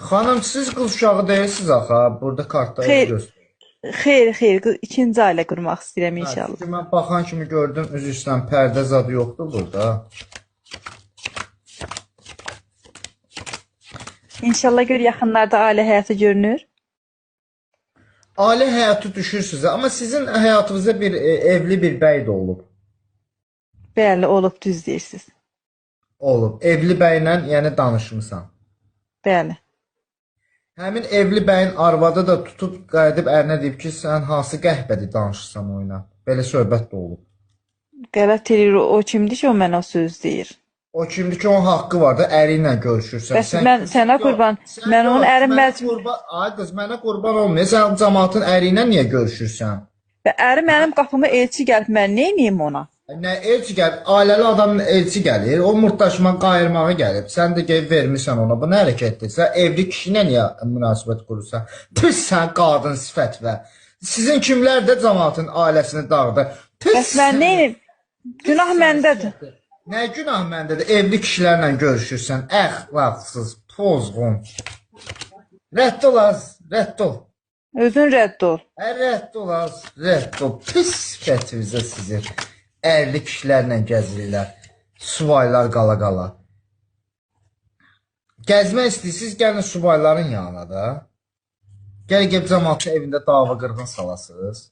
Xanım, siz qız uşağı deyilsiniz axı. Burada kartda Xeyr, göstərir. xeyr, ikinci ailə qurmaq istəyirəm Hə, inşallah. çünki mən baxan kimi gördüm, üzr istəyirəm, pərdə zadı yoxdur burada. İnşallah gör yaxınlarda ailə həyatı görünür. Ailə həyatı düşür sizə, amma sizin həyatınızda bir evli bir bəy də olub. Bəli, olub düz deyirsiniz. Olub. Evli bəylə, yəni danışmısan. Bəli. Həmin evli bəyin arvadı da tutub qayıdıb ərinə deyib ki, sən hansı qəhbədi danışırsan oyuna. Belə söhbət də olub. Qələt eləyir, o kimdir ki, o mənə o söz deyir. O kimdir ki, onun haqqı var da, əri ilə görüşürsən. Bəs mən sənə qurban, mən onun ərim Ay qız, mənə qurban olmuyor. Sən cəmaatın əri ilə niyə görüşürsən? və əri mənim qapıma elçi gəlib, mən nə edeyim ona? Nə elçi gəlib, ailəli adamın elçi gəlir, o murtdaşıma qayırmağa gəlib. Sən də gəlib vermirsən ona. Bu nə hərəkətdir? Sən evli kişi ilə niyə münasibət qurursan? Pis sən qadın sifət və sizin kimlər də cəmaatın ailəsini dağıdı. Bəs mən nə edeyim? Günah məndədir. Nə günah məndədir? Evli kişilərlə görüşürsən. Əxlaqsız, pozğun. Rədd ol az, rədd ol. Özün rədd ol. Rədd ol az, rədd ol. Pis sifətinizə sizin. Ərli kişilərlə gəzirlər. Subaylar qala-qala. Gəzmək istəyirsiniz, gəlin subayların yanına da. Gəl cəmaatın evində dava qırğın salasınız.